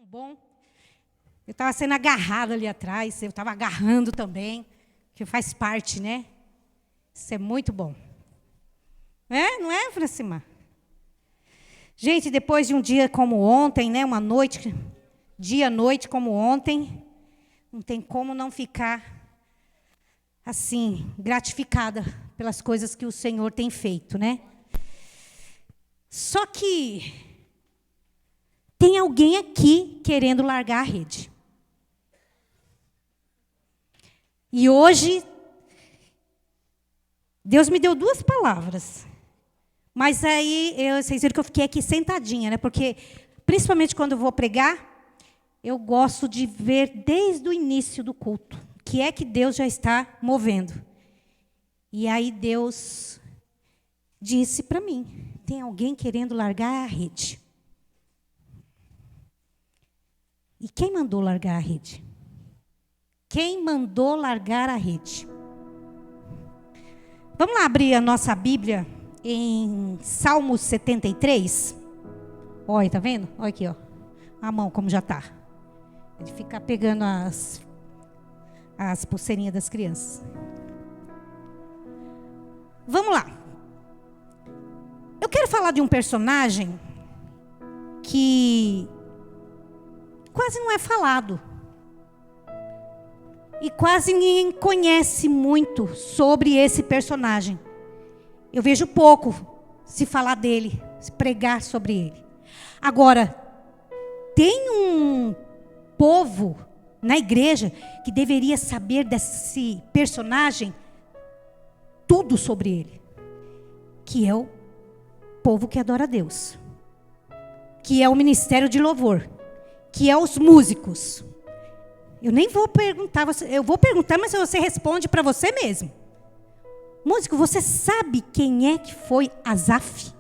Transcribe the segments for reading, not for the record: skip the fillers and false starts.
bom. Eu estava sendo agarrada ali atrás, eu estava agarrando também, que faz parte, né? Isso é muito bom. Não é, Francimar? Gente, depois de um dia como ontem, né? Uma noite, dia-noite como ontem, não tem como não ficar, assim, gratificada pelas coisas que o Senhor tem feito, né? Só que tem alguém aqui querendo largar a rede. E hoje, Deus me deu 2 palavras. Mas aí, vocês viram que eu fiquei aqui sentadinha, né? Porque, principalmente quando eu vou pregar, eu gosto de ver desde o início do culto o que é que Deus já está movendo. E aí Deus disse para mim, tem alguém querendo largar a rede. E quem mandou largar a rede? Quem mandou largar a rede? Vamos lá abrir a nossa Bíblia em Salmos 73. Olha, tá vendo? Olha aqui, ó. A mão como já tá. De ficar pegando as pulseirinhas das crianças. Vamos lá. Eu quero falar de um personagem que quase não é falado. E quase ninguém conhece muito sobre esse personagem. Eu vejo pouco se falar dele, se pregar sobre ele. Agora, tem um povo na igreja que deveria saber desse personagem tudo sobre ele. Que é o povo que adora a Deus. Que é o ministério de louvor. Que é os músicos. Eu nem vou perguntar, eu vou perguntar, mas você responde para você mesmo. Músico, você sabe quem é que foi Asaf?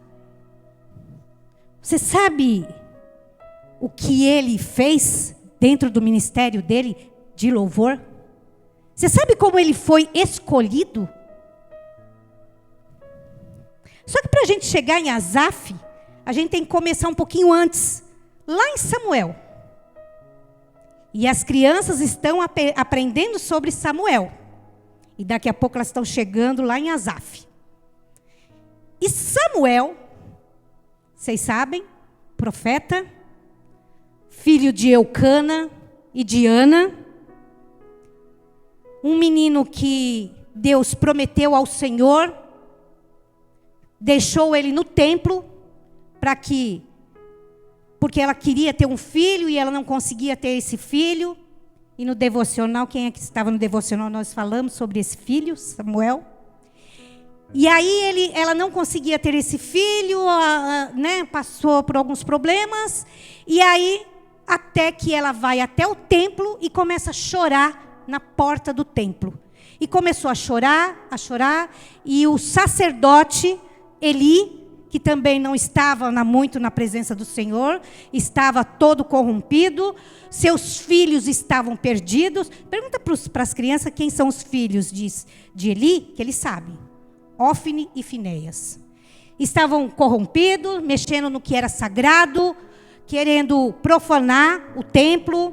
Você sabe o que ele fez dentro do ministério dele de louvor? Você sabe como ele foi escolhido? Só que para a gente chegar em Asaf, a gente tem que começar um pouquinho antes, lá em Samuel. E as crianças estão aprendendo sobre Samuel. E daqui a pouco elas estão chegando lá em Asaf. E Samuel, vocês sabem, profeta, filho de Eucana e de Ana, um menino que Deus prometeu ao Senhor, deixou ele no templo, porque ela queria ter um filho e ela não conseguia ter esse filho. E no devocional, quem é que estava no devocional, nós falamos sobre esse filho, Samuel. E aí ela não conseguia ter esse filho, né, passou por alguns problemas. E aí, até que ela vai até o templo e começa a chorar na porta do templo. E começou a chorar. E o sacerdote, Eli, que também não estava muito na presença do Senhor, estava todo corrompido, seus filhos estavam perdidos. Pergunta para as crianças quem são os filhos de Eli, que eles sabem. Ofni e Finéias. Estavam corrompidos, mexendo no que era sagrado, querendo profanar o templo.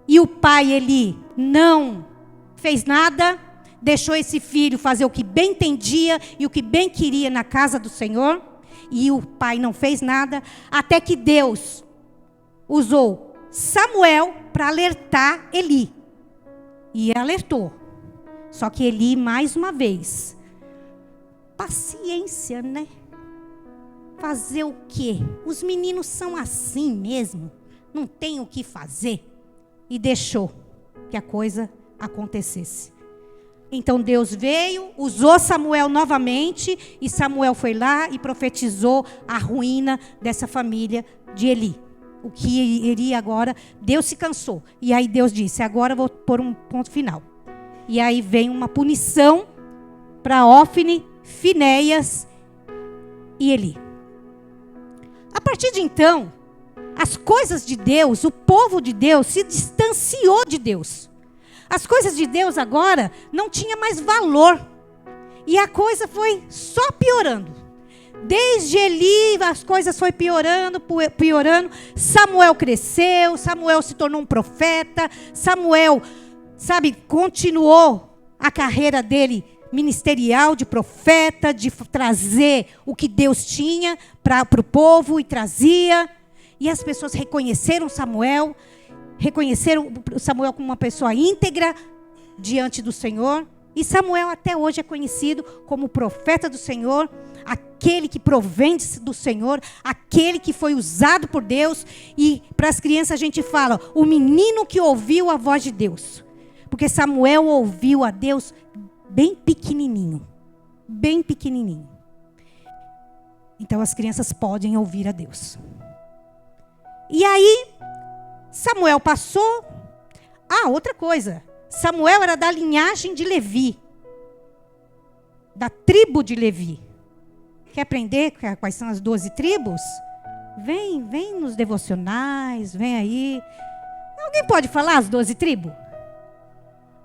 E o pai Eli não fez nada, deixou esse filho fazer o que bem entendia e o que bem queria na casa do Senhor. E o pai não fez nada, até que Deus usou Samuel para alertar Eli. E alertou. Só que Eli, mais uma vez, paciência, né? Fazer o quê? Os meninos são assim mesmo, não tem o que fazer. E deixou que a coisa acontecesse. Então Deus veio, usou Samuel novamente, e Samuel foi lá e profetizou a ruína dessa família de Eli. O que iria agora, Deus se cansou. E aí Deus disse, agora eu vou pôr um ponto final. E aí vem uma punição para Ofni, Finéias e Eli. A partir de então, as coisas de Deus, o povo de Deus se distanciou de Deus. As coisas de Deus agora não tinham mais valor. E a coisa foi só piorando. Desde Eli as coisas foram piorando, piorando. Samuel cresceu, Samuel se tornou um profeta. Samuel, continuou a carreira dele ministerial de profeta, de trazer o que Deus tinha para o povo e trazia. E as pessoas reconheceram Samuel como uma pessoa íntegra diante do Senhor. E Samuel até hoje é conhecido como o profeta do Senhor, aquele que provém do Senhor, aquele que foi usado por Deus. E para as crianças a gente fala, o menino que ouviu a voz de Deus. Porque Samuel ouviu a Deus bem pequenininho. Bem pequenininho. Então as crianças podem ouvir a Deus. E aí, Samuel passou. Outra coisa. Samuel era da linhagem de Levi. Da tribo de Levi. Quer aprender quais são as 12 tribos? Vem nos devocionais, vem aí. Alguém pode falar as 12 tribos?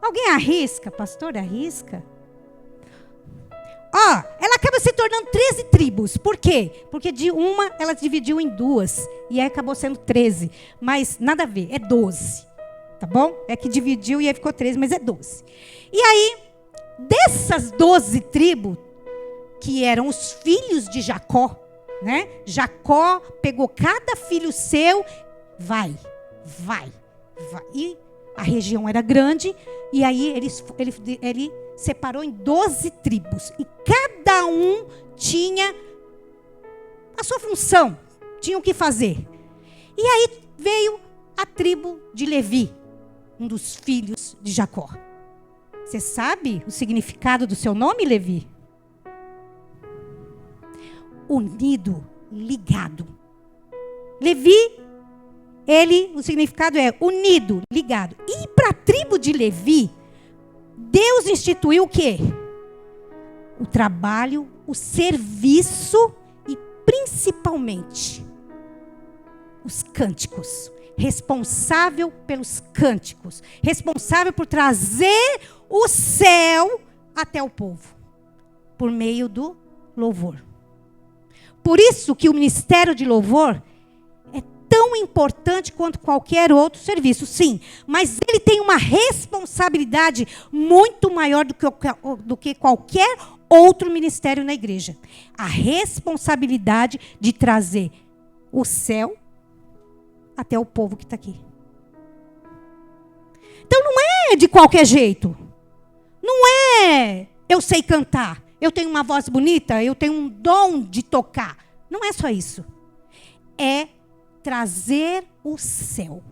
Alguém arrisca? Pastor, arrisca? Ela acaba se tornando 13 tribos. Por quê? Porque de uma ela dividiu em 2. E aí acabou sendo 13. Mas nada a ver, é 12. Tá bom? É que dividiu e aí ficou 13, mas é 12. E aí, dessas 12 tribos, que eram os filhos de Jacó, né? Jacó pegou cada filho seu, vai. E a região era grande, e aí ele separou em 12 tribos. E cada um tinha a sua função, tinha o que fazer. E aí veio a tribo de Levi, um dos filhos de Jacó. Você sabe o significado do seu nome, Levi? Unido, ligado. Levi, o significado é unido, ligado. E para a tribo de Levi, Deus instituiu o quê? O trabalho, o serviço e principalmente os cânticos. Responsável pelos cânticos. Responsável por trazer o céu até o povo. Por meio do louvor. Por isso que o ministério de louvor é tão importante quanto qualquer outro serviço, sim. Mas ele tem uma responsabilidade muito maior do que qualquer outro ministério na igreja. A responsabilidade de trazer o céu até o povo que está aqui. Então não é de qualquer jeito. Não é eu sei cantar, eu tenho uma voz bonita, eu tenho um dom de tocar. Não é só isso. É trazer o céu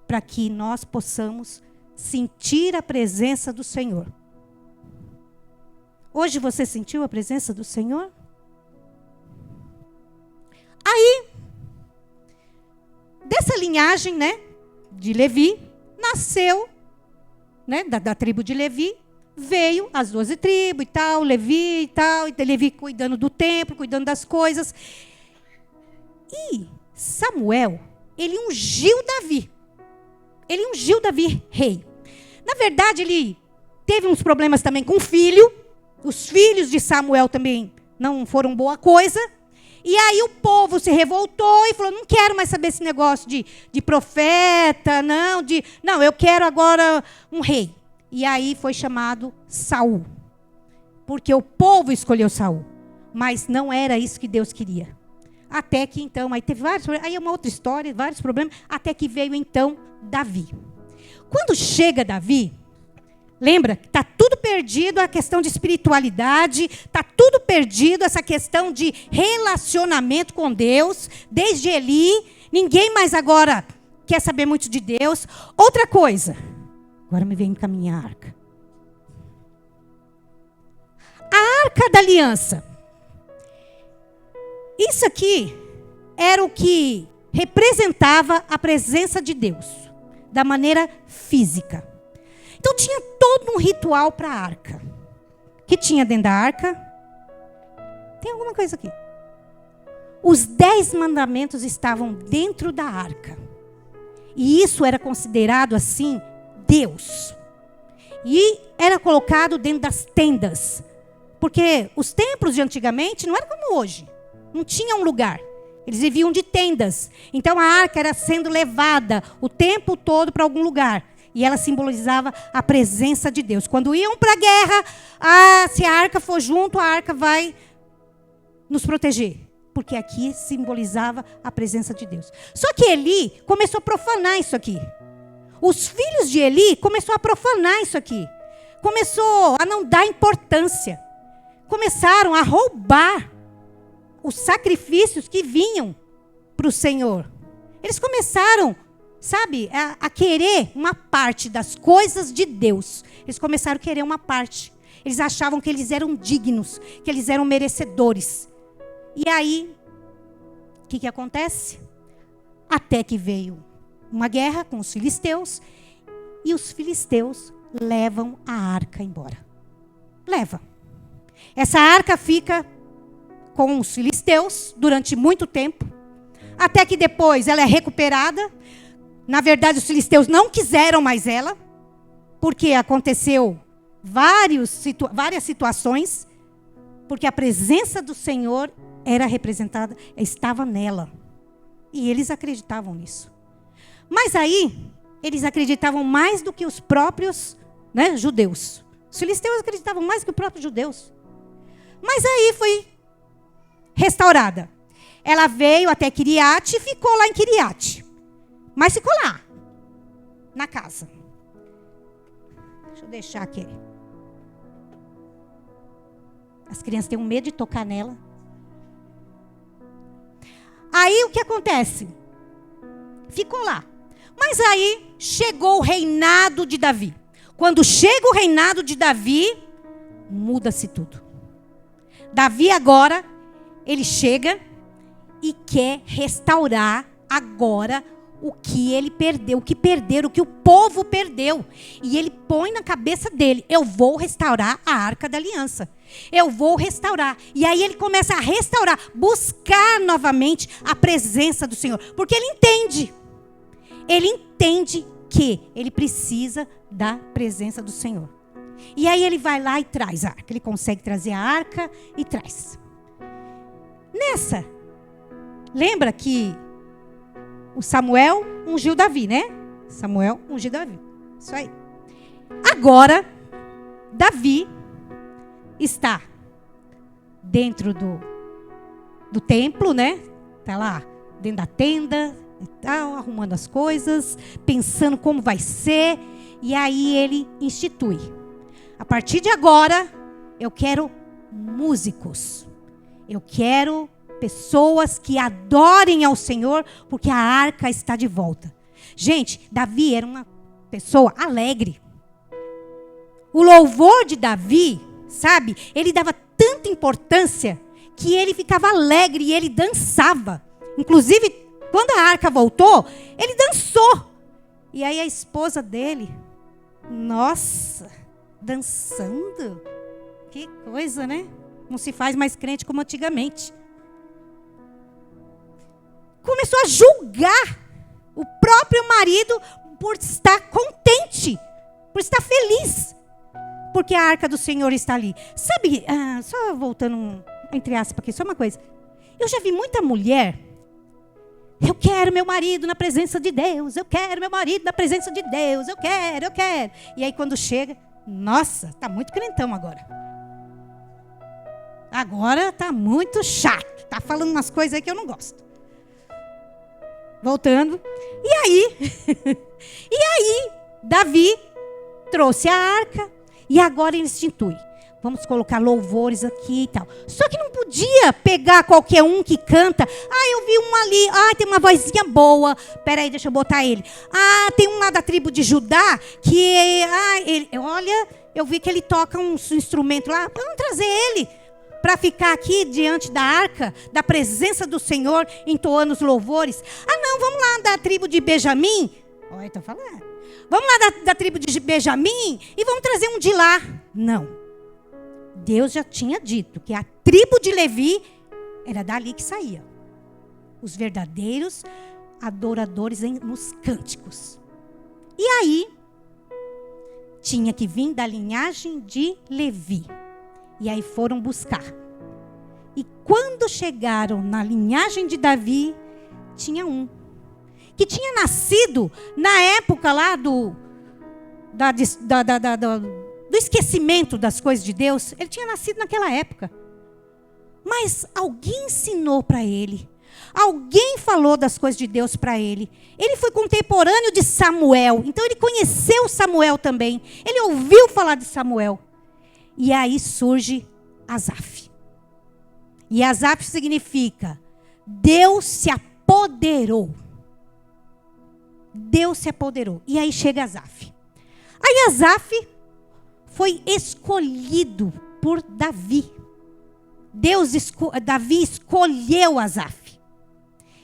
para que nós possamos sentir a presença do Senhor. Hoje você sentiu a presença do Senhor? Aí, dessa linhagem, né, de Levi, nasceu, né, da tribo de Levi, veio as 12 tribos e tal, Levi e tal, e Levi cuidando do templo, cuidando das coisas. E Samuel, ele ungiu Davi. Ele ungiu Davi rei. Na verdade, ele teve uns problemas também com o filho. Os filhos de Samuel também não foram boa coisa. E aí o povo se revoltou e falou, não quero mais saber esse negócio de profeta, não, eu quero agora um rei. E aí foi chamado Saul. Porque o povo escolheu Saul. Mas não era isso que Deus queria. Até que então, aí teve vários problemas, aí é uma outra história, vários problemas, até que veio então Davi. Quando chega Davi, lembra, está tudo perdido a questão de espiritualidade, está tudo perdido essa questão de relacionamento com Deus, desde Eli, ninguém mais agora quer saber muito de Deus. Outra coisa, agora me vem com a minha arca. A arca da aliança. Isso aqui era o que representava a presença de Deus, da maneira física. Então tinha todo um ritual para a arca. O que tinha dentro da arca? Tem alguma coisa aqui. Os 10 mandamentos estavam dentro da arca. E isso era considerado assim, Deus. E era colocado dentro das tendas. Porque os templos de antigamente não eram como hoje. Não tinha um lugar. Eles viviam de tendas. Então a arca era sendo levada o tempo todo para algum lugar. E ela simbolizava a presença de Deus. Quando iam para a guerra, se a arca for junto, a arca vai nos proteger. Porque aqui simbolizava a presença de Deus. Só que Eli começou a profanar isso aqui. Os filhos de Eli começaram a profanar isso aqui. Começou a não dar importância. Começaram a roubar os sacrifícios que vinham para o Senhor. Eles começaram, sabe, a querer uma parte das coisas de Deus. Eles começaram a querer uma parte. Eles achavam que eles eram dignos, que eles eram merecedores. E aí, o que acontece? Até que veio uma guerra com os filisteus, e os filisteus levam a arca embora. Leva. Essa arca fica com os filisteus durante muito tempo, até que depois ela é recuperada. Na verdade, os filisteus não quiseram mais ela, porque aconteceu várias situações, porque a presença do Senhor era representada, estava nela. E eles acreditavam nisso. Mas aí, eles acreditavam mais do que os próprios, judeus. Os filisteus acreditavam mais que os próprios judeus. Mas aí foi restaurada. Ela veio até Quiriate e ficou lá em Quiriate. Mas ficou lá, na casa. Deixa eu deixar aqui. As crianças têm um medo de tocar nela. Aí o que acontece? Ficou lá. Mas aí chegou o reinado de Davi. Quando chega o reinado de Davi, muda-se tudo. Davi agora, ele chega e quer restaurar agora o que ele perdeu, o que o povo perdeu. E ele põe na cabeça dele: eu vou restaurar a Arca da Aliança. Eu vou restaurar. E aí ele começa a restaurar, buscar novamente a presença do Senhor. Porque ele entende que ele precisa da presença do Senhor. E aí ele vai lá e traz a arca. Ele consegue trazer a arca e traz. Nessa, lembra que o Samuel ungiu Davi, né? Samuel ungiu Davi. Isso aí. Agora, Davi está dentro do templo, né? Está lá dentro da tenda e tal, arrumando as coisas, pensando como vai ser. E aí ele institui: a partir de agora, eu quero músicos. Eu quero pessoas que adorem ao Senhor, porque a arca está de volta. Gente, Davi era uma pessoa alegre. O louvor de Davi, sabe, ele dava tanta importância que ele ficava alegre e ele dançava. Inclusive, quando a arca voltou, ele dançou. E aí a esposa dele, nossa, dançando? Que coisa, né? Não se faz mais crente como antigamente. Começou a julgar o próprio marido por estar contente, por estar feliz, porque a arca do Senhor está ali. Sabe, só voltando entre aspas aqui, só uma coisa. Eu já vi muita mulher: eu quero meu marido na presença de Deus, eu quero meu marido na presença de Deus, eu quero. E aí quando chega, nossa, está muito crentão agora. Agora está muito chato, está falando umas coisas aí que eu não gosto. Voltando. E aí, Davi trouxe a arca e agora ele institui: vamos colocar louvores aqui e tal. Só que não podia pegar qualquer um que canta. Eu vi um ali, tem uma vozinha boa. Peraí, deixa eu botar ele. Tem um lá da tribo de Judá que, olha, eu vi que ele toca um instrumento lá. Vamos trazer ele para ficar aqui diante da arca, da presença do Senhor, entoando os louvores. Não, vamos lá da tribo de Benjamim. Olha, estou falando. Vamos lá da tribo de Benjamim e vamos trazer um de lá. Não. Deus já tinha dito que a tribo de Levi era dali que saía os verdadeiros adoradores nos cânticos. E aí, tinha que vir da linhagem de Levi. E aí foram buscar. E quando chegaram na linhagem de Davi, tinha um que tinha nascido na época lá do esquecimento das coisas de Deus. Ele tinha nascido naquela época. Mas alguém ensinou para ele. Alguém falou das coisas de Deus para ele. Ele foi contemporâneo de Samuel. Então ele conheceu Samuel também. Ele ouviu falar de Samuel. E aí surge Asaf. E Asaf significa Deus se apoderou. Deus se apoderou. E aí chega Asaf. Aí Asaf foi escolhido por Davi. Davi escolheu Asaf.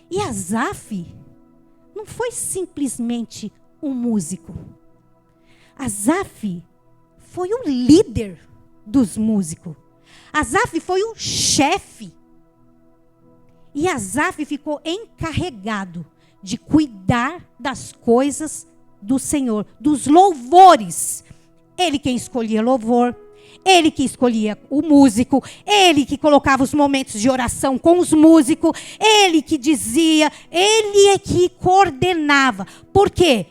E Asaf não foi simplesmente um músico. Asaf foi o líder dos músicos. Asaf foi o chefe. E Asaf ficou encarregado de cuidar das coisas do Senhor, dos louvores. Ele quem escolhia louvor, ele que escolhia o músico, ele que colocava os momentos de oração com os músicos, ele que dizia, ele é que coordenava. Por quê?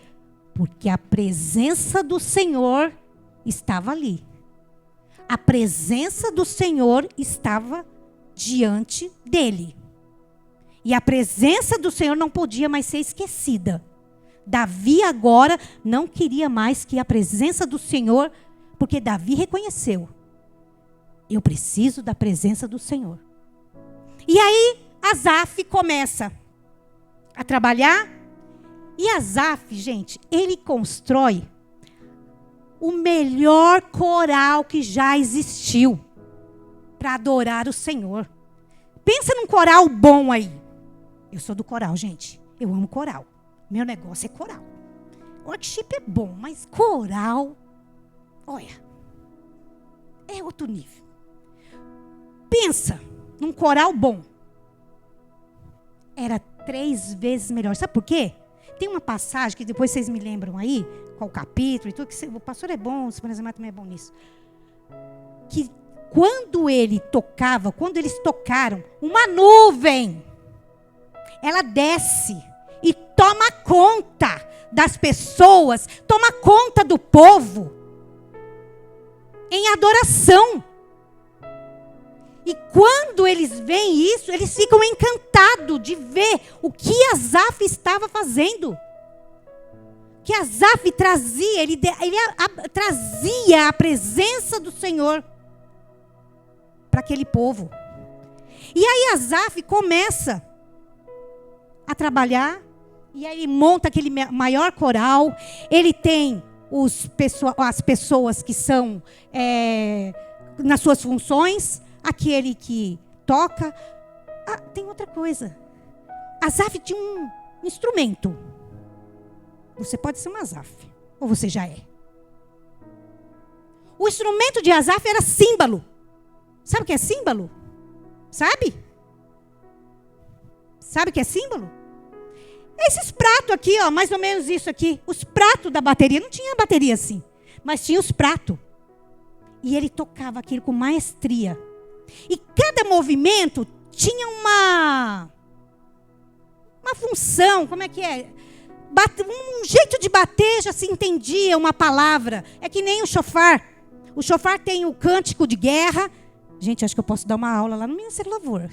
Porque a presença do Senhor estava ali. A presença do Senhor estava diante dele. E a presença do Senhor não podia mais ser esquecida. Davi agora não queria mais que a presença do Senhor, porque Davi reconheceu: eu preciso da presença do Senhor. E aí Asaf começa a trabalhar. E Asaf, gente, ele constrói o melhor coral que já existiu para adorar o Senhor. Pensa num coral bom aí. Eu sou do coral, gente. Eu amo coral. Meu negócio é coral. Worship é bom, mas coral, olha, é outro nível. Pensa num coral bom. Era 3 vezes melhor. Sabe por quê? Tem uma passagem que depois vocês me lembram aí, qual o capítulo e tudo, que o pastor é bom, o Semana também é bom nisso. Que quando ele tocava, quando eles tocaram, uma nuvem, ela desce e toma conta das pessoas, toma conta do povo, em adoração. E quando eles veem isso, eles ficam encantados de ver o que Asaf estava fazendo. Que Asaf trazia, ele trazia a presença do Senhor para aquele povo. E aí Asaf começa a trabalhar, e aí monta aquele maior coral. Ele tem as pessoas que são nas suas funções, aquele que toca. Tem outra coisa. Asaf tinha um instrumento. Você pode ser um Asaf, ou você já é. O instrumento de Asaf era símbolo. Sabe o que é símbolo? Sabe? Sabe o que é símbolo? Esses pratos aqui, ó, mais ou menos isso aqui. Os pratos da bateria. Não tinha bateria assim, mas tinha os pratos. E ele tocava aquilo com maestria. E cada movimento tinha uma função. Como é que é? Um jeito de bater, já se entendia uma palavra. É que nem o chofar. O chofar tem o cântico de guerra. Gente, acho que eu posso dar uma aula lá no Ministério do Louvor.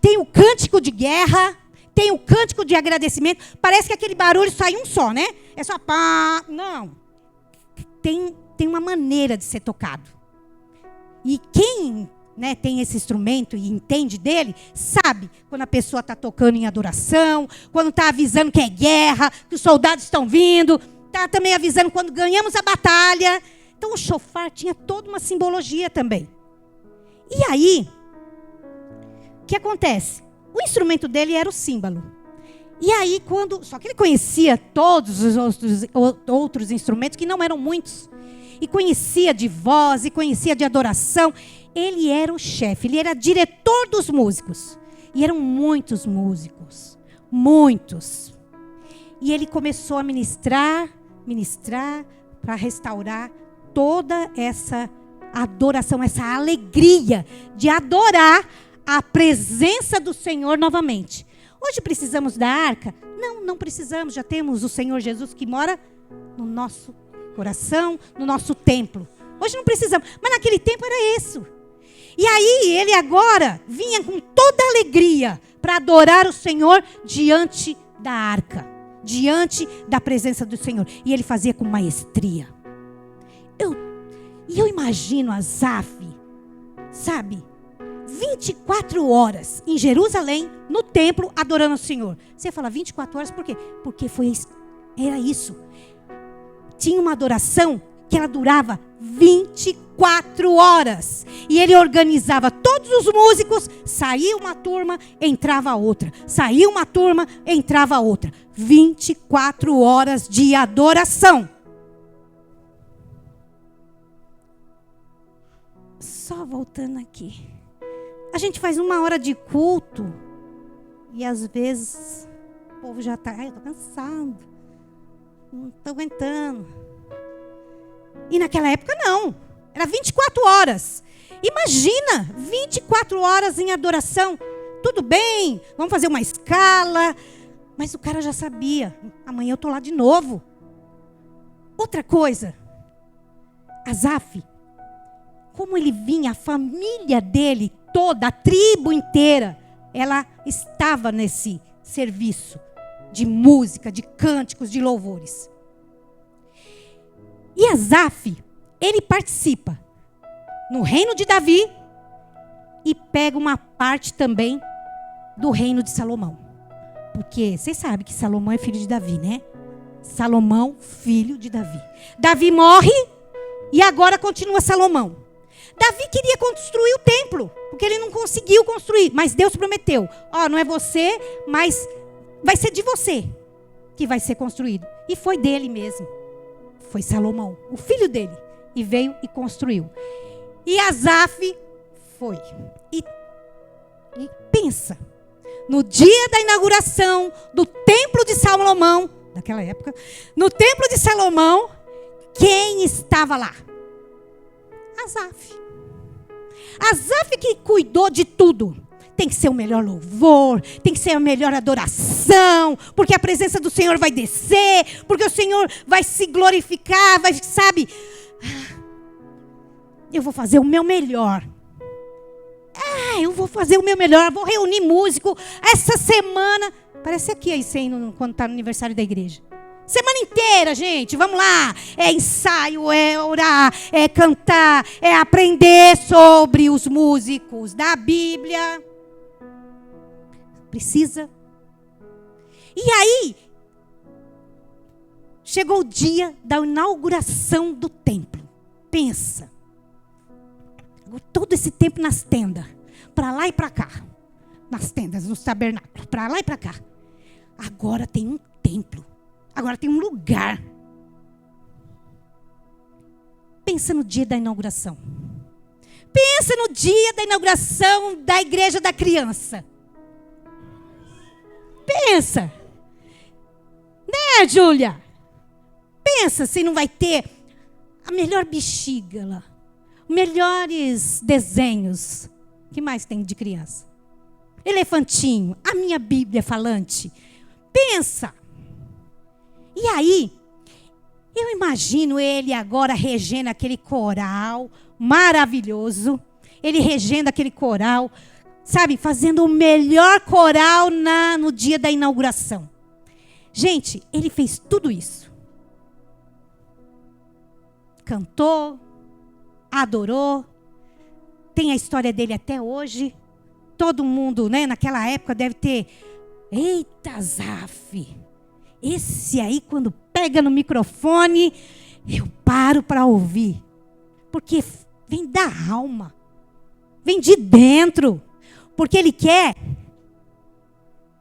Tem o cântico de guerra, tem o cântico de agradecimento. Parece que aquele barulho sai um só, né? É só pá. Não. Tem uma maneira de ser tocado. E quem, né, tem esse instrumento e entende dele, sabe quando a pessoa está tocando em adoração, quando está avisando que é guerra, que os soldados estão vindo, está também avisando quando ganhamos a batalha. Então o chofar tinha toda uma simbologia também. E aí, o que acontece? O instrumento dele era o símbolo. E aí, só que ele conhecia todos os outros instrumentos, que não eram muitos. E conhecia de voz, e conhecia de adoração. Ele era o chefe, ele era diretor dos músicos. E eram muitos músicos. Muitos. E ele começou a ministrar para restaurar toda essa A adoração, essa alegria de adorar a presença do Senhor novamente. Hoje precisamos da arca? Não precisamos. Já temos o Senhor Jesus que mora no nosso coração, no nosso templo. Hoje não precisamos. Mas naquele tempo era isso. E aí ele agora vinha com toda alegria para adorar o Senhor diante da arca, diante da presença do Senhor. E ele fazia com maestria. Eu imagino Asaf, sabe, 24 horas em Jerusalém, no templo, adorando o Senhor. Você fala 24 horas por quê? Porque era isso. Tinha uma adoração que ela durava 24 horas. E ele organizava todos os músicos, saía uma turma, entrava outra. Saía uma turma, entrava outra. 24 horas de adoração. Só voltando aqui. A gente faz 1 hora de culto e às vezes o povo já está, eu estou cansado, não estou aguentando. E naquela época não, era 24 horas. Imagina, 24 horas em adoração. Tudo bem, vamos fazer uma escala, mas o cara já sabia, amanhã eu estou lá de novo. Outra coisa, Asaf, como ele vinha, a família dele toda, a tribo inteira, ela estava nesse serviço de música, de cânticos, de louvores. E Asaf, ele participa no reino de Davi e pega uma parte também do reino de Salomão. Porque vocês sabem que Salomão é filho de Davi, né? Salomão, filho de Davi. Davi morre e agora continua Salomão. Davi queria construir o templo, porque ele não conseguiu construir, mas Deus prometeu, não é você, mas vai ser de você que vai ser construído. E foi dele mesmo, foi Salomão, o filho dele, e veio e construiu. E Asaf foi. E pensa, no dia da inauguração do templo de Salomão, daquela época, no templo de Salomão, quem estava lá? Asaf. Asaf que cuidou de tudo. Tem que ser o melhor louvor, tem que ser a melhor adoração, porque a presença do Senhor vai descer, porque o Senhor vai se glorificar, vai, sabe? Eu vou fazer o meu melhor. Eu vou fazer o meu melhor, vou reunir músico essa semana. Parece aqui aí, quando está no aniversário da igreja. Semana inteira, gente, vamos lá. É ensaio, é orar, é cantar, é aprender sobre os músicos da Bíblia. Precisa. E aí, chegou o dia da inauguração do templo. Pensa. Todo esse tempo nas tendas, para lá e para cá. Nas tendas, nos tabernáculos, para lá e para cá. Agora tem um templo. Agora tem um lugar. Pensa no dia da inauguração. Pensa no dia da inauguração da igreja da criança. Pensa. Né, Júlia? Pensa se não vai ter a melhor bexiga lá. Melhores desenhos. O que mais tem de criança? Elefantinho. A minha Bíblia falante. Pensa. E aí, eu imagino ele agora regendo aquele coral maravilhoso. Ele regendo aquele coral, sabe, fazendo o melhor coral no dia da inauguração. Gente, ele fez tudo isso. Cantou, adorou. Tem a história dele até hoje. Todo mundo, né, naquela época deve ter... Eita, Asaf! Esse aí, quando pega no microfone, eu paro para ouvir. Porque vem da alma. Vem de dentro. Porque ele quer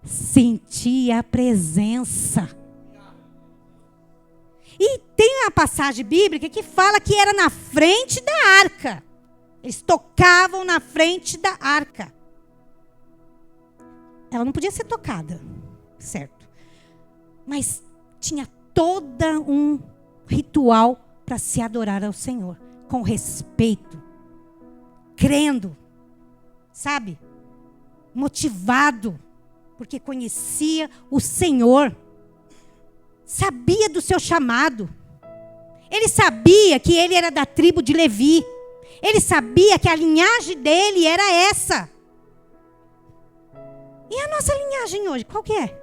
sentir a presença. E tem a passagem bíblica que fala que era na frente da arca. Eles tocavam na frente da arca. Ela não podia ser tocada, certo? Mas tinha todo um ritual para se adorar ao Senhor. com respeito, crendo, sabe? Motivado, porque conhecia o Senhor, sabia do seu chamado. Ele sabia que ele era da tribo de Levi. Ele sabia que a linhagem dele era essa. E a nossa linhagem hoje, qual que é?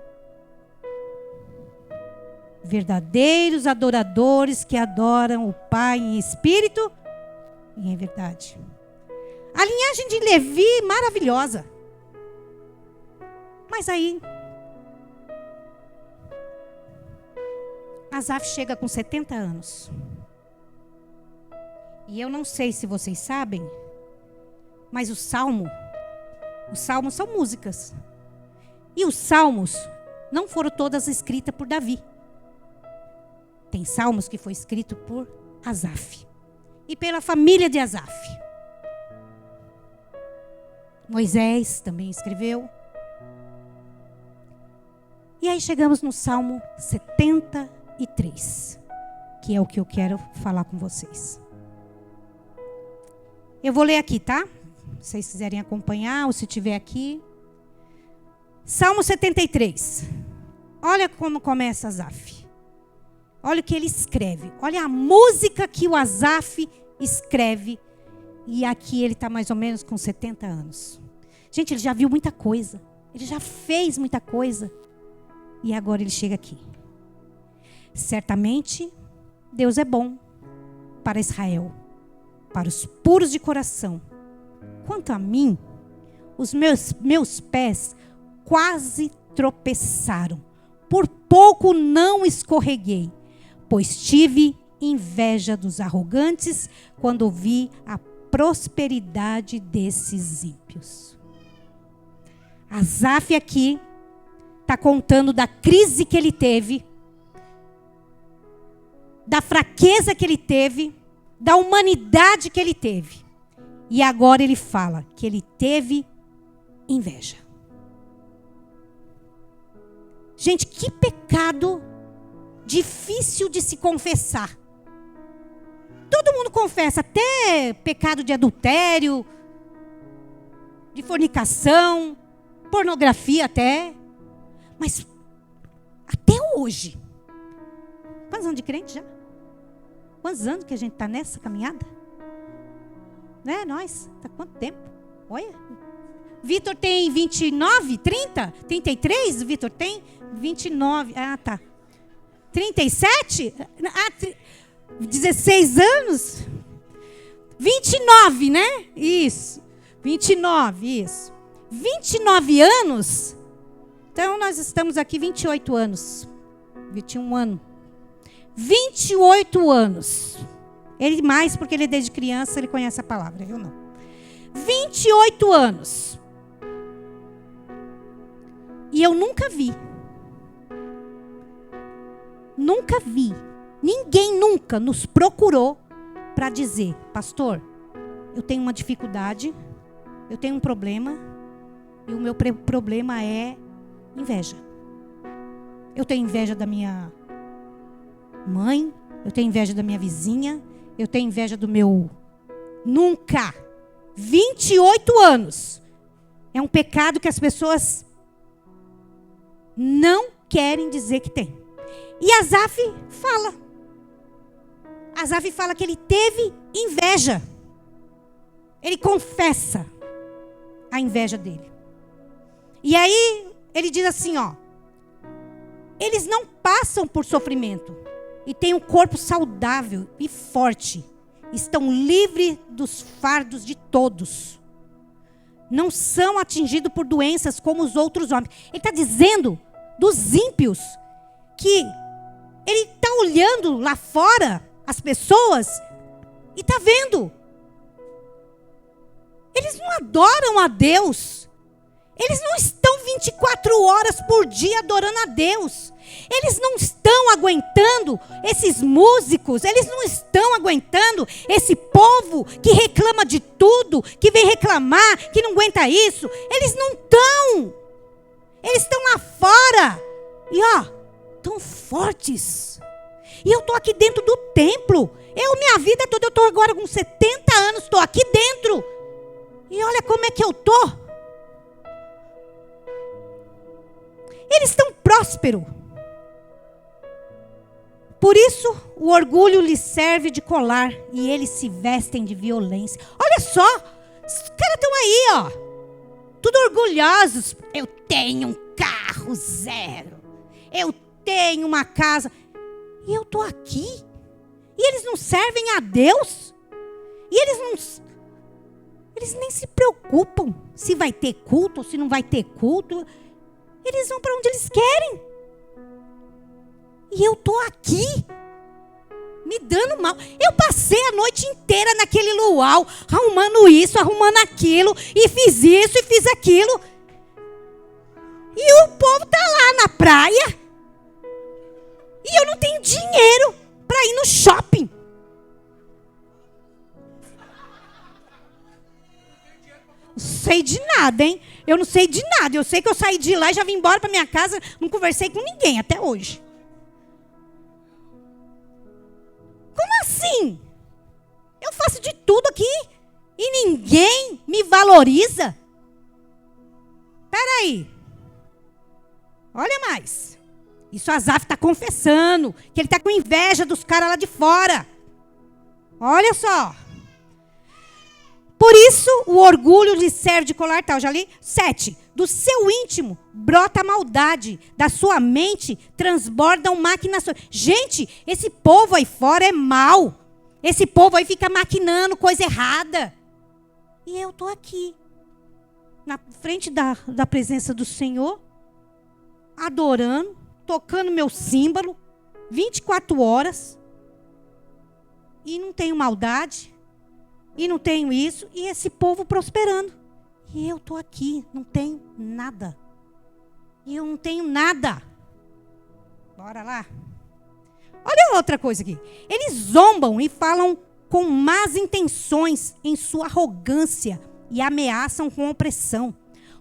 Verdadeiros adoradores que adoram o Pai em espírito e em verdade. A linhagem de Levi, maravilhosa. Mas aí, Asaf chega com 70 anos. E eu não sei se vocês sabem, mas os salmos são músicas. E os salmos não foram todas escritas por Davi. Tem salmos que foi escrito por Asaf e pela família de Asaf. Moisés também escreveu. E aí chegamos no Salmo 73, que é o que eu quero falar com vocês. Eu vou ler aqui, tá? Se vocês quiserem acompanhar, ou se tiver aqui. Salmo 73. Olha como começa Asaf. Olha o que ele escreve. Olha a música que o Asaf escreve. E aqui ele está mais ou menos com 70 anos. Gente, ele já viu muita coisa. Ele já fez muita coisa. E agora ele chega aqui. Certamente, Deus é bom para Israel, para os puros de coração. Quanto a mim, os meus pés quase tropeçaram. Por pouco não escorreguei, pois tive inveja dos arrogantes quando vi a prosperidade desses ímpios. Asaf aqui está contando da crise que ele teve, da fraqueza que ele teve, da humanidade que ele teve. E agora ele fala que ele teve inveja. Gente, que pecado difícil de se confessar. Todo mundo confessa, até pecado de adultério, de fornicação, pornografia até. Mas até hoje, quantos anos de crente já? Quantos anos que a gente está nessa caminhada? Né, nós? Está quanto tempo? Olha. Vitor tem 29, 30, 33? O Vitor tem 29. Ah, tá. 37? 16 anos? 29, né? Isso. 29, isso. 29 anos. Então, nós estamos aqui 28 anos. 21 anos. 28 anos. Ele mais, porque ele desde criança, ele conhece a palavra. Eu não. 28 anos. E eu nunca vi. Nunca vi. Ninguém nunca nos procurou para dizer, pastor, eu tenho uma dificuldade, eu tenho um problema, e o meu problema é inveja. Eu tenho inveja da minha mãe, eu tenho inveja da minha vizinha, eu tenho inveja do meu... Nunca. 28 anos. É um pecado que as pessoas não querem dizer que tem. E Asaf fala. Asaf fala que ele teve inveja. Ele confessa a inveja dele. E aí ele diz assim, ó. Eles não passam por sofrimento e têm um corpo saudável e forte. Estão livres dos fardos de todos. Não são atingidos por doenças como os outros homens. Ele está dizendo dos ímpios que ele está olhando lá fora as pessoas e está vendo. Eles não adoram a Deus. Eles não estão 24 horas por dia adorando a Deus. Eles não estão aguentando esses músicos. Eles não estão aguentando esse povo que reclama de tudo, que vem reclamar, que não aguenta isso. Eles não estão. Eles estão lá fora. E ó, tão fortes. E eu estou aqui dentro do templo. Minha vida toda, eu estou agora com 70 anos, estou aqui dentro. E olha como é que eu estou. Eles estão prósperos. Por isso, o orgulho lhes serve de colar e eles se vestem de violência. Olha só, os caras estão aí, ó, tudo orgulhosos. Eu tenho um carro zero. Eu tenho uma casa. E eu estou aqui. E eles não servem a Deus. E eles nem se preocupam se vai ter culto ou se não vai ter culto. Eles vão para onde eles querem. E eu estou aqui, me dando mal. Eu passei a noite inteira naquele luau, arrumando isso, arrumando aquilo, e fiz isso e fiz aquilo. E o povo está lá na praia. E eu não tenho dinheiro para ir no shopping. Não sei de nada, hein? Eu não sei de nada. Eu sei que eu saí de lá e já vim embora para minha casa. Não conversei com ninguém até hoje. Como assim? Eu faço de tudo aqui e ninguém me valoriza? Espera aí. Olha mais. Isso Asaf está confessando, que ele está com inveja dos caras lá de fora. Olha só. Por isso, o orgulho lhe serve de colar tal. Já li? 7. Do seu íntimo brota a maldade. Da sua mente transbordam maquinações. Gente, esse povo aí fora é mau. Esse povo aí fica maquinando coisa errada. E eu estou aqui, na frente da presença do Senhor, adorando, tocando meu símbolo, 24 horas. E não tenho maldade. E não tenho isso, e esse povo prosperando. E eu estou aqui, não tenho nada. E eu não tenho nada. Bora lá. Olha outra coisa aqui. Eles zombam e falam com más intenções em sua arrogância e ameaçam com opressão.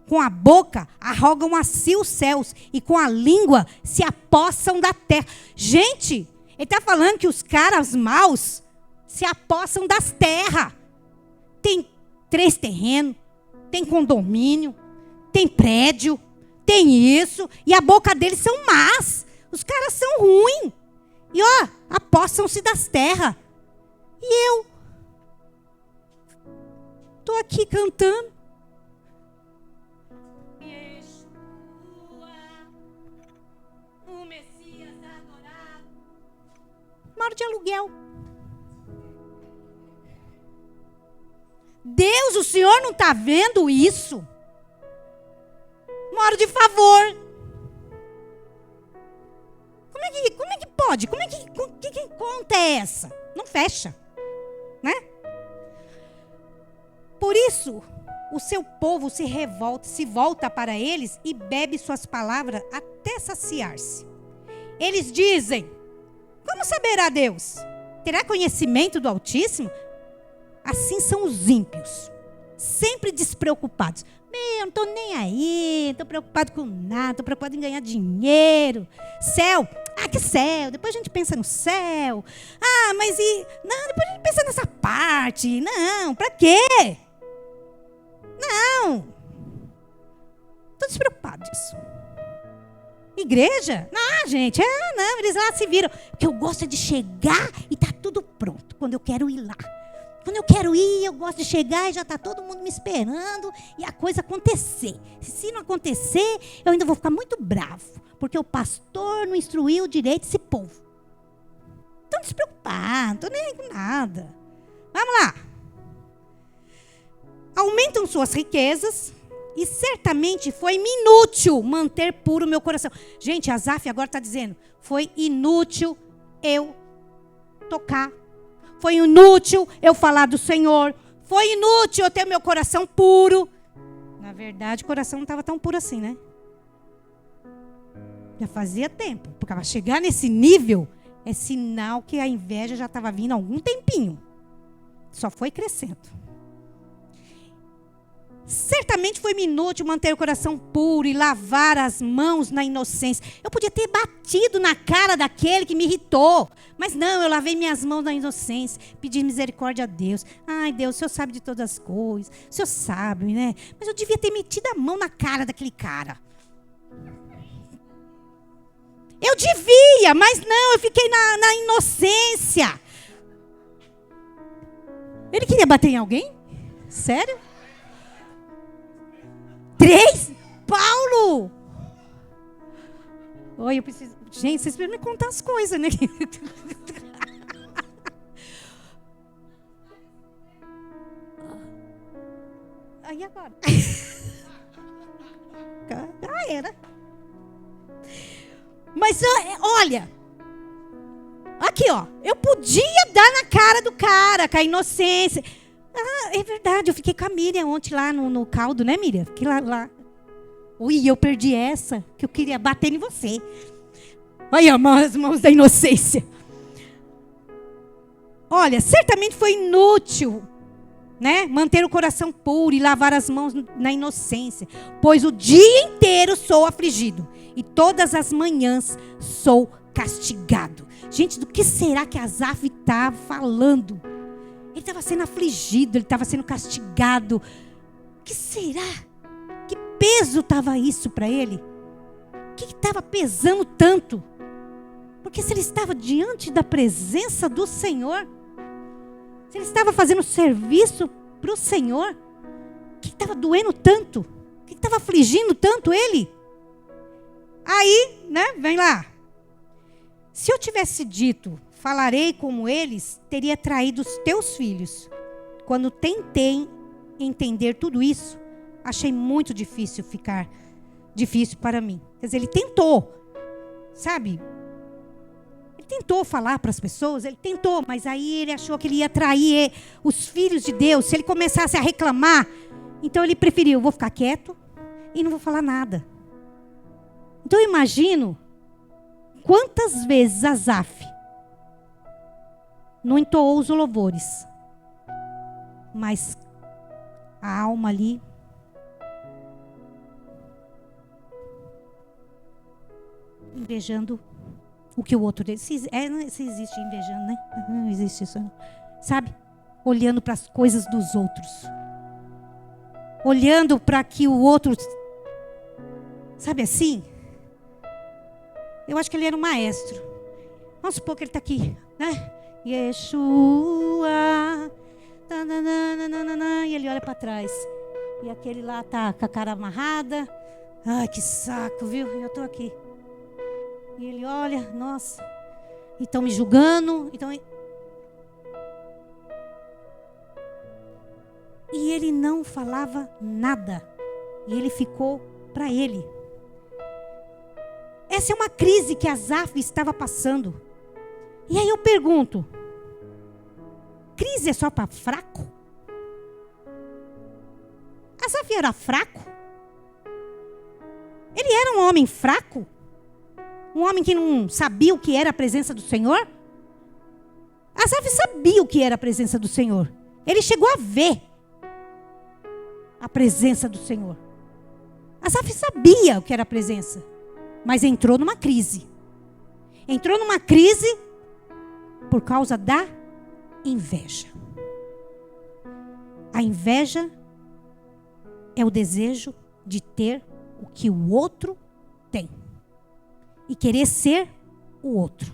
Com a boca arrogam a si os céus e com a língua se apossam da terra. Gente, ele está falando que os caras maus se apossam das terras. Tem 3 terrenos, tem condomínio, tem prédio, tem isso. E a boca deles são más. Os caras são ruins. E ó, apossam-se das terras. E eu estou aqui cantando. Yeshua, o Messias adorado. Moro de aluguel. Deus, o Senhor não está vendo isso? Moro de favor. Como é que pode? Que conta é essa? Não fecha, né? Por isso, o seu povo se revolta, se volta para eles e bebe suas palavras até saciar-se. Eles dizem: como saberá Deus? Terá conhecimento do Altíssimo? Assim são os ímpios, sempre despreocupados. Eu não estou nem aí, não estou preocupado com nada, estou preocupado em ganhar dinheiro. Céu, que céu, depois a gente pensa no céu. Mas não, depois a gente pensa nessa parte. Não, para quê? Não, estou despreocupado disso. Igreja? Gente, não, eles lá se viram. Porque eu gosto de chegar e está tudo pronto, quando eu quero ir lá. Quando eu quero ir, eu gosto de chegar e já está todo mundo me esperando e a coisa acontecer. Se não acontecer, eu ainda vou ficar muito bravo, porque o pastor não instruiu direito esse povo. Estão despreocupados, não estou nem aí com nada. Vamos lá. Aumentam suas riquezas e certamente foi inútil manter puro o meu coração. Gente, Asaf agora está dizendo, foi inútil eu tocar. Foi inútil eu falar do Senhor. Foi inútil eu ter meu coração puro. Na verdade, o coração não estava tão puro assim, né? Já fazia tempo. Porque para chegar nesse nível, é sinal que a inveja já estava vindo há algum tempinho. Só foi crescendo. Certamente foi-me inútil manter o coração puro e lavar as mãos na inocência. Eu podia ter batido na cara daquele que me irritou. Mas não, eu lavei minhas mãos na inocência. Pedi misericórdia a Deus. Ai, Deus, o Senhor sabe de todas as coisas. O Senhor sabe, né? Mas eu devia ter metido a mão na cara daquele cara. Eu devia, mas não, eu fiquei na inocência. Ele queria bater em alguém? Sério? 3? Paulo! Oi, eu preciso... Gente, vocês precisam me contar as coisas, né? Aí agora? Era. Mas olha, aqui ó, eu podia dar na cara do cara, com a inocência. Ah, é verdade, eu fiquei com a Miriam ontem lá no caldo, né, Miriam? Fiquei lá. Ui, eu perdi essa, que eu queria bater em você. Olha as mãos da inocência. Olha, certamente foi inútil, né, manter o coração puro e lavar as mãos na inocência, pois o dia inteiro sou afligido e todas as manhãs sou castigado. Gente, do que será que Asaf estava falando? Ele estava sendo afligido, ele estava sendo castigado. O que será? Que peso estava isso para ele? O que estava pesando tanto? Porque se ele estava diante da presença do Senhor, se ele estava fazendo serviço para o Senhor, o que estava doendo tanto? O que estava afligindo tanto ele? Aí, né, vem lá. Se eu tivesse dito, falarei como eles, teria traído os teus filhos. Quando tentei entender tudo isso, achei muito difícil para mim. Quer dizer, ele tentou, sabe? Ele tentou falar para as pessoas, ele tentou, mas aí ele achou que ele ia trair os filhos de Deus. Se ele começasse a reclamar, então ele preferiu, vou ficar quieto e não vou falar nada. Então eu imagino quantas vezes Asaf não entoou os louvores, mas a alma ali invejando o que o outro dele. Se existe invejando, né? Não existe isso, não. Sabe? Olhando para as coisas dos outros. Olhando para que o outro... Sabe assim? Eu acho que ele era um maestro. Vamos supor que ele está aqui, né? Yeshua. E ele olha para trás. E aquele lá está com a cara amarrada. Ai, que saco, viu? Eu estou aqui. E ele olha, nossa, estão me julgando. E ele não falava nada. E ele ficou para ele. Essa é uma crise que Asaf estava passando. E aí eu pergunto, crise é só para fraco? Asaf era fraco? Ele era um homem fraco? Um homem que não sabia o que era a presença do Senhor? Asaf sabia o que era a presença do Senhor. Ele chegou a ver a presença do Senhor. Asaf sabia o que era a presença. Mas entrou numa crise. Entrou numa crise por causa da inveja. A inveja é o desejo de ter o que o outro tem. E querer ser o outro.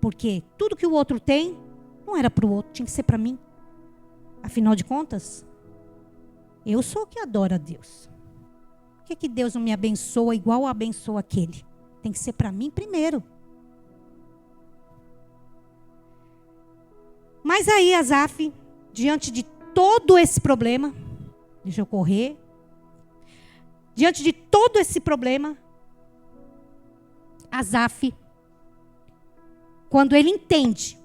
Porque tudo que o outro tem, não era para o outro, tinha que ser para mim. Afinal de contas, eu sou o que adora a Deus. Por que Deus não me abençoa igual abençoa aquele? Tem que ser para mim primeiro. Mas aí Asaf, diante de todo esse problema, deixa eu correr. Diante de todo esse problema, Asaf, quando ele entende,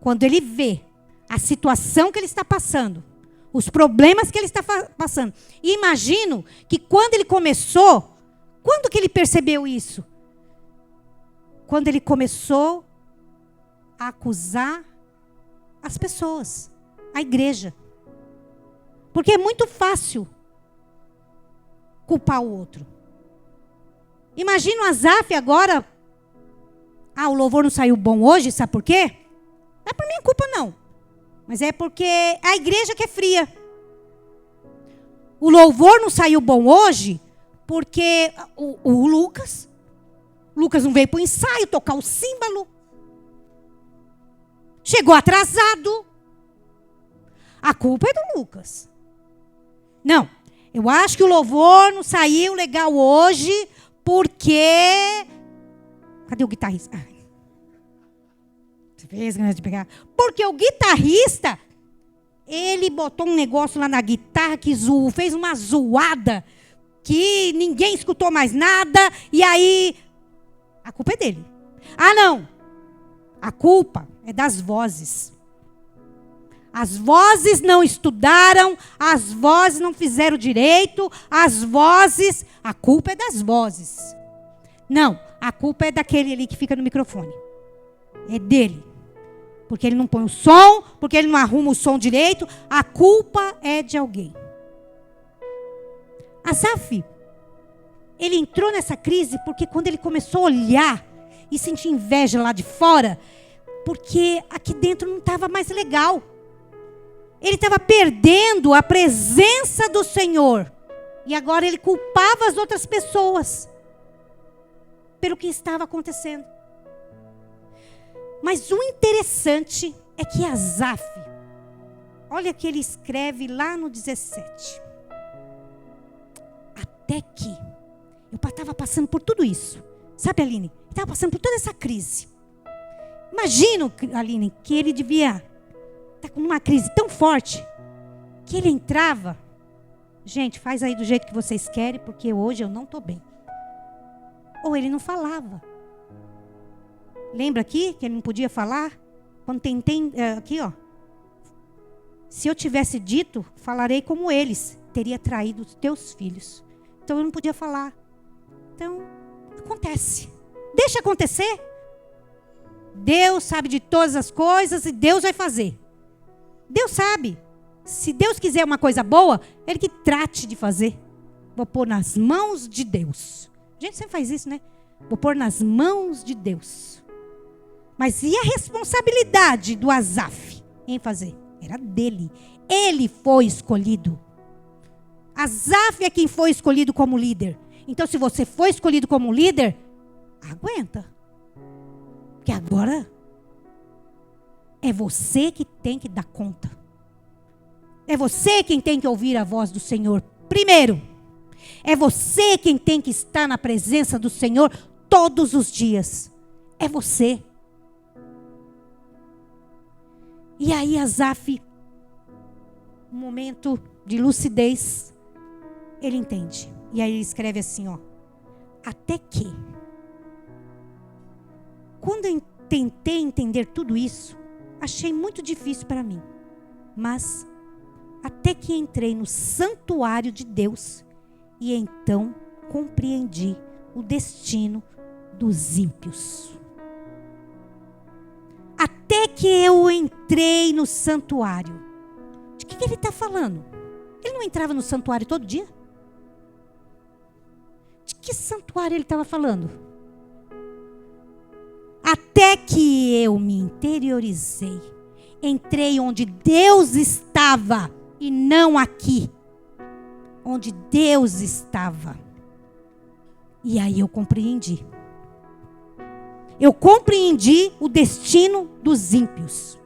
quando ele vê a situação que ele está passando, os problemas que ele está passando. E imagino que quando ele começou, quando que ele percebeu isso? Quando ele começou a acusar as pessoas, a igreja. Porque é muito fácil culpar o outro. Imagina o Asaf agora. O louvor não saiu bom hoje, sabe por quê? Não é por minha culpa, não. Mas é porque a igreja que é fria. O louvor não saiu bom hoje porque o Lucas não veio para o ensaio tocar o símbolo. Chegou atrasado. A culpa é do Lucas. Não, eu acho que o louvor não saiu legal hoje porque... Cadê o guitarrista? Você fez ganas de pegar? Porque o guitarrista, ele botou um negócio lá na guitarra que fez uma zoada que ninguém escutou mais nada e aí a culpa é dele. Não, a culpa é das vozes. As vozes não estudaram, as vozes não fizeram direito, a culpa é das vozes. Não, a culpa é daquele ali que fica no microfone. É dele. Porque ele não põe o som, porque ele não arruma o som direito, a culpa é de alguém. Asaf, ele entrou nessa crise porque quando ele começou a olhar e sentir inveja lá de fora, porque aqui dentro não estava mais legal. Ele estava perdendo a presença do Senhor. E agora ele culpava as outras pessoas pelo que estava acontecendo. Mas o interessante é que Asaf, olha que ele escreve lá no 17. Até que eu estava passando por tudo isso. Sabe, Aline? Eu estava passando por toda essa crise. Imagina, Aline, que ele devia estar com uma crise tão forte que ele entrava. Gente, faz aí do jeito que vocês querem, porque hoje eu não estou bem. Ou ele não falava. Lembra aqui que ele não podia falar? Quando tentei, aqui ó. Se eu tivesse dito, falarei como eles. Teria traído os teus filhos. Então eu não podia falar. Então, acontece. Deixa acontecer. Deus sabe de todas as coisas e Deus vai fazer. Deus sabe. Se Deus quiser uma coisa boa, Ele que trate de fazer. Vou pôr nas mãos de Deus. A gente sempre faz isso, né? Vou pôr nas mãos de Deus. Mas e a responsabilidade do Asaf em fazer? Era dele. Ele foi escolhido. Asaf é quem foi escolhido como líder. Então, se você foi escolhido como líder, aguenta. Porque agora é você que tem que dar conta. É você quem tem que ouvir a voz do Senhor primeiro. É você quem tem que estar na presença do Senhor todos os dias. É você. E aí Asaf, um momento de lucidez, ele entende. E aí ele escreve assim, ó. Até que, quando eu tentei entender tudo isso, achei muito difícil para mim. Mas, até que entrei no santuário de Deus, e então compreendi o destino dos ímpios. Até que eu entrei no santuário. De que ele está falando? Ele não entrava no santuário todo dia? De que santuário ele estava falando? Até que eu me interiorizei. Entrei onde Deus estava e não aqui. Onde Deus estava. E aí eu compreendi. Eu compreendi o destino dos ímpios.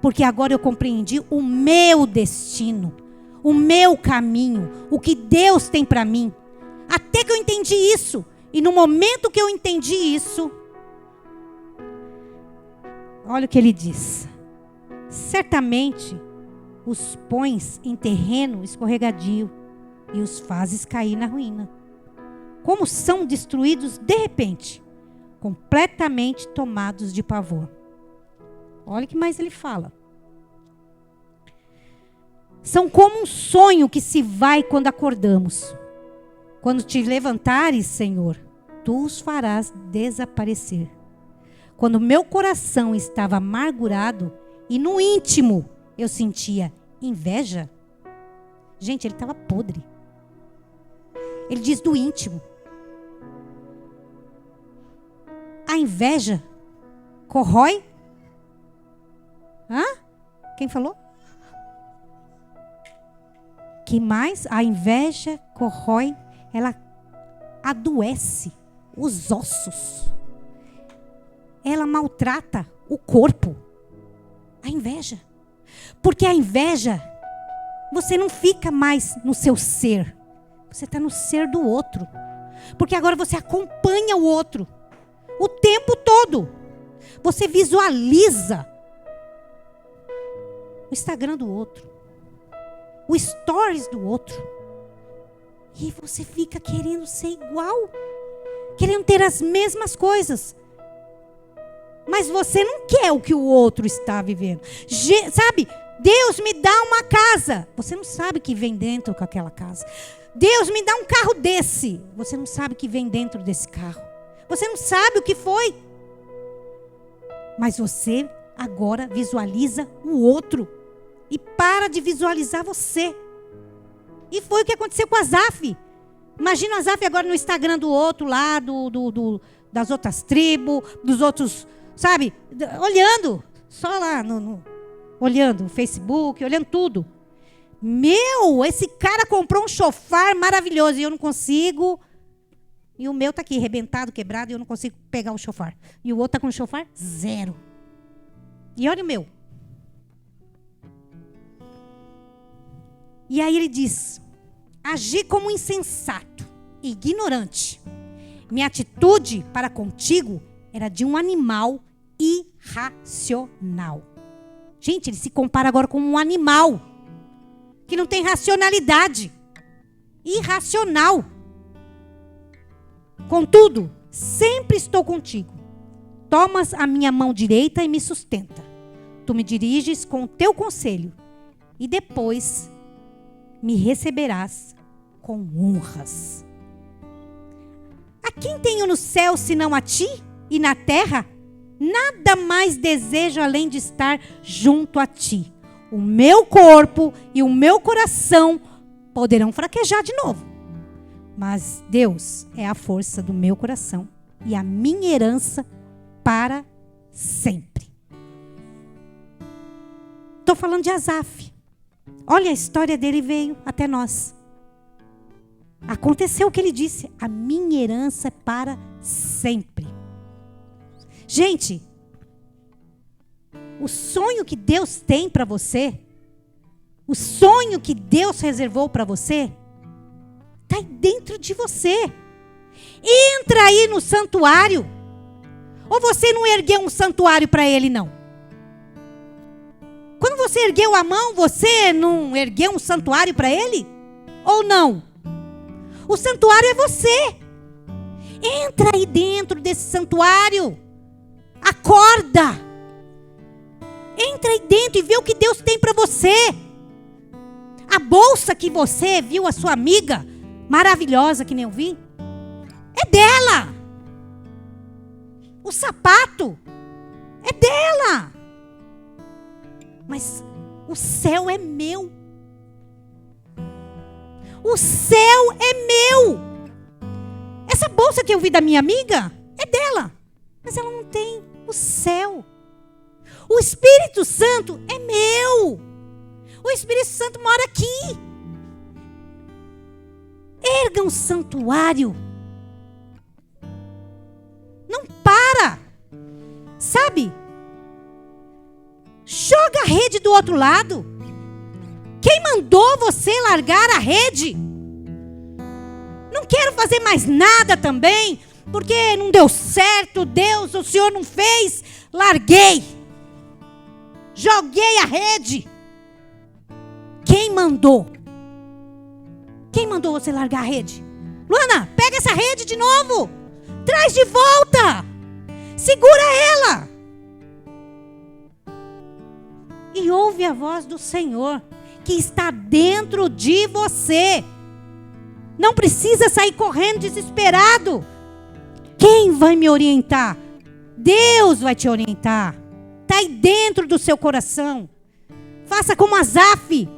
Porque agora eu compreendi o meu destino. O meu caminho. O que Deus tem para mim. Até que eu entendi isso. E no momento que eu entendi isso, olha o que ele diz. Certamente os pões em terreno escorregadio e os fazes cair na ruína. Como são destruídos de repente, completamente tomados de pavor. Olha o que mais ele fala. São como um sonho que se vai quando acordamos. Quando te levantares, Senhor, tu os farás desaparecer. Quando meu coração estava amargurado e no íntimo eu sentia inveja, Gente, ele estava podre. Ele diz do íntimo. A inveja corrói. Hã? Quem falou? Que mais? A inveja corrói, ela adoece os ossos. Ela maltrata o corpo. A inveja. Porque a inveja, você não fica mais no seu ser. Você está no ser do outro. Porque agora você acompanha o outro. O tempo todo. Você visualiza o Instagram do outro. O stories do outro. E você fica querendo ser igual. Querendo ter as mesmas coisas. Mas você não quer o que o outro está vivendo. Sabe? Deus me dá uma casa. Você não sabe o que vem dentro com aquela casa. Deus me dá um carro desse. Você não sabe o que vem dentro desse carro. Você não sabe o que foi. Mas você agora visualiza o outro. E para de visualizar você. E foi o que aconteceu com Asaf. Imagina o Asaf agora no Instagram do outro lá, das outras tribos, dos outros, sabe? Olhando. Só lá, olhando o Facebook, olhando tudo. Meu, esse cara comprou um chofar maravilhoso e eu não consigo. E o meu está aqui, arrebentado, quebrado, e eu não consigo pegar o chofar. E o outro está com o chofar zero. E olha o meu. E aí ele diz: agi como insensato, ignorante. Minha atitude para contigo era de um animal irracional. Gente, ele se compara agora com um animal que não tem racionalidade. Irracional. Contudo, sempre estou contigo. Tomas a minha mão direita e me sustenta. Tu me diriges com o teu conselho e depois me receberás com honras. A quem tenho no céu senão a ti? E na terra? Nada mais desejo além de estar junto a ti. O meu corpo e o meu coração poderão fraquejar de novo. Mas Deus é a força do meu coração e a minha herança para sempre. Estou falando de Asaf. Olha, a história dele veio até nós. Aconteceu o que ele disse: a minha herança é para sempre. Gente, o sonho que Deus tem para você, o sonho que Deus reservou para você, está aí dentro de você. Entra aí no santuário. Ou você não ergueu um santuário para ele, não? Quando você ergueu a mão, você não ergueu um santuário para ele? Ou não? O santuário é você. Entra aí dentro desse santuário. Acorda. Entra aí dentro e vê o que Deus tem para você. A bolsa que você viu a sua amiga maravilhosa, que nem eu vi, é dela. O sapato é dela. Mas o céu é meu. O céu é meu. Essa bolsa que eu vi da minha amiga é dela. Mas ela não tem o céu. O Espírito Santo é meu. O Espírito Santo mora aqui. Erga um santuário. Não para. Sabe? Joga a rede do outro lado. Quem mandou você largar a rede? Não quero fazer mais nada também, porque não deu certo, Deus, o Senhor não fez. Larguei. Joguei a rede. Quem mandou? Quem mandou você largar a rede? Luana, pega essa rede de novo. Traz de volta. Segura ela. E ouve a voz do Senhor, que está dentro de você. Não precisa sair correndo desesperado. Quem vai me orientar? Deus vai te orientar. Está aí dentro do seu coração. Faça como Asaf.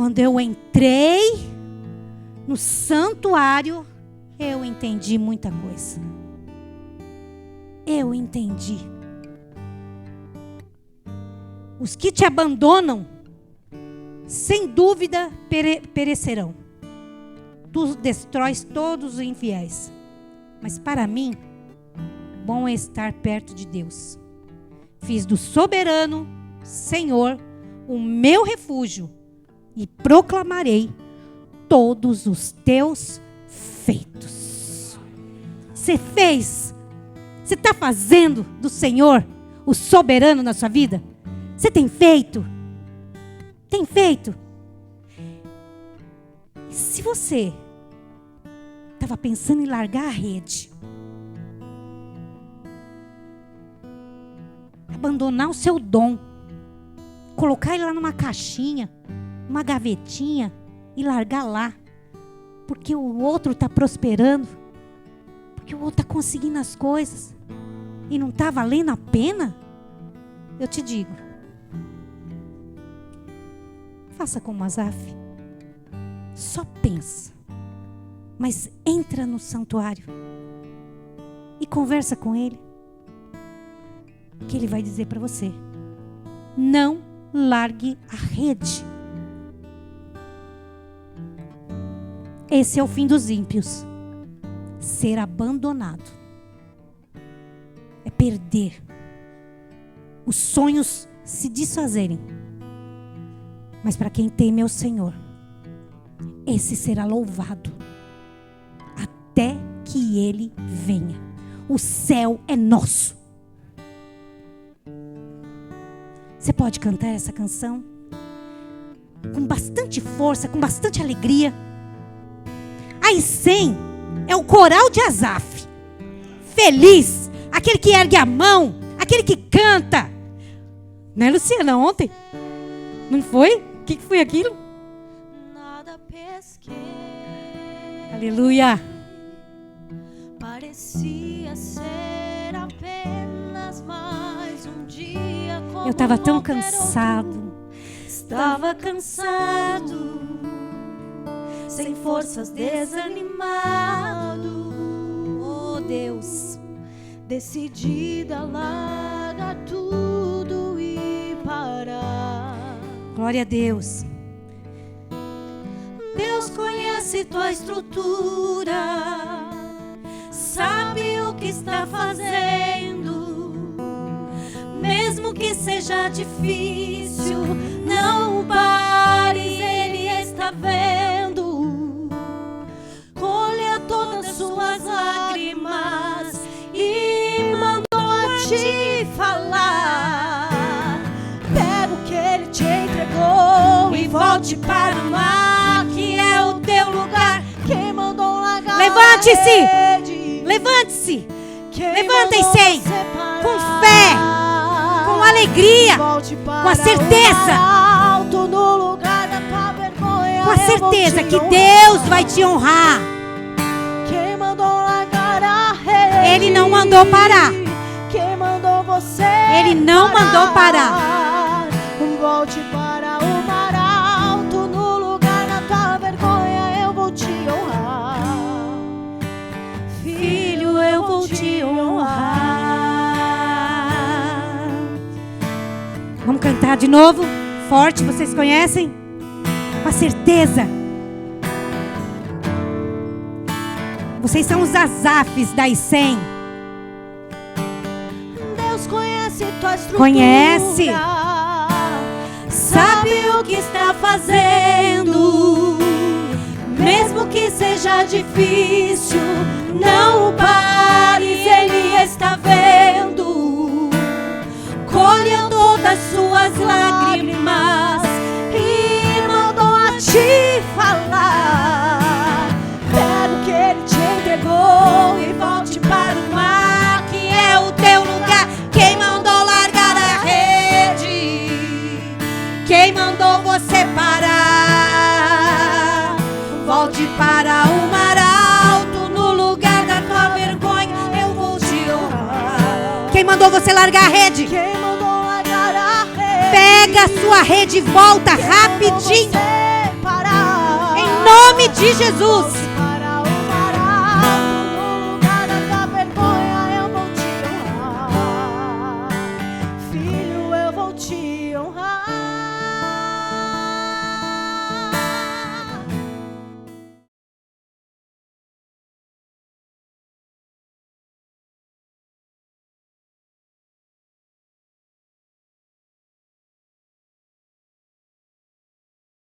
quando eu entrei no santuário, eu entendi muita coisa. Eu entendi. Os que te abandonam, sem dúvida, perecerão. Tu destróis todos os infiéis. Mas para mim, bom é estar perto de Deus. Fiz do soberano Senhor o meu refúgio e proclamarei todos os teus feitos. Você fez, você está fazendo do Senhor o soberano na sua vida? Você tem feito? Tem feito? Se você estava pensando em largar a rede, abandonar o seu dom, colocar ele lá numa caixinha, numa gavetinha e largar lá, porque o outro está prosperando, porque o outro está conseguindo as coisas e não está valendo a pena, eu te digo, faça como Asaf, só pensa, mas entra no santuário e conversa com ele, que ele vai dizer para você: não largue a rede. Esse é o fim dos ímpios. Ser abandonado é perder, os sonhos se desfazerem. Mas para quem teme ao Senhor, esse será louvado até que Ele venha. O céu é nosso. Você pode cantar essa canção com bastante força, com bastante alegria. A I100 é o coral de Asaf. Feliz, aquele que ergue a mão, aquele que canta. Não é, Luciana, ontem? Não foi? O que foi aquilo? Nada pesquei. Aleluia. Parecia ser apenas mais um dia como Eu estava tão qualquer cansado. outro. Estava cansado, sem forças, desanimado. Oh Deus. Decidida a largar tudo e parar. Glória a Deus. Deus conhece tua estrutura, sabe o que está fazendo. Mesmo que seja difícil, não pares, Ele está vendo. Colha todas suas lágrimas e mandou a te falar. Pega o que Ele te entregou e volte para o mar, que é o teu lugar. Quem mandou largar? Levante-se! Levante-se! Levanta e sei, com fé, com alegria, com a certeza, com a certeza que Deus vai te honrar. Quem mandou largar a rede? Ele não mandou parar. Quem mandou você? Ele não mandou parar. Volte para o mar alto, no lugar da tua vergonha eu vou te honrar. Filho, eu vou te honrar. Vamos cantar de novo, forte, vocês conhecem? Com a certeza. Vocês são os Asafs da I100. Deus conhece tua estrutura. Conhece. Sabe o que está fazendo. Mesmo que seja difícil, não pares, Ele está vendo. Colha todas suas lágrimas e mandou a te falar. Pega o que Ele te entregou e volte para o mar, que é o teu lugar. Quem mandou largar a rede? Quem mandou você parar? Volte para o mar alto, no lugar da tua vergonha eu vou te honrar. Quem mandou você largar a rede? Quem mandou largar a rede? Pega a sua rede e volta rapidinho. de Jesus.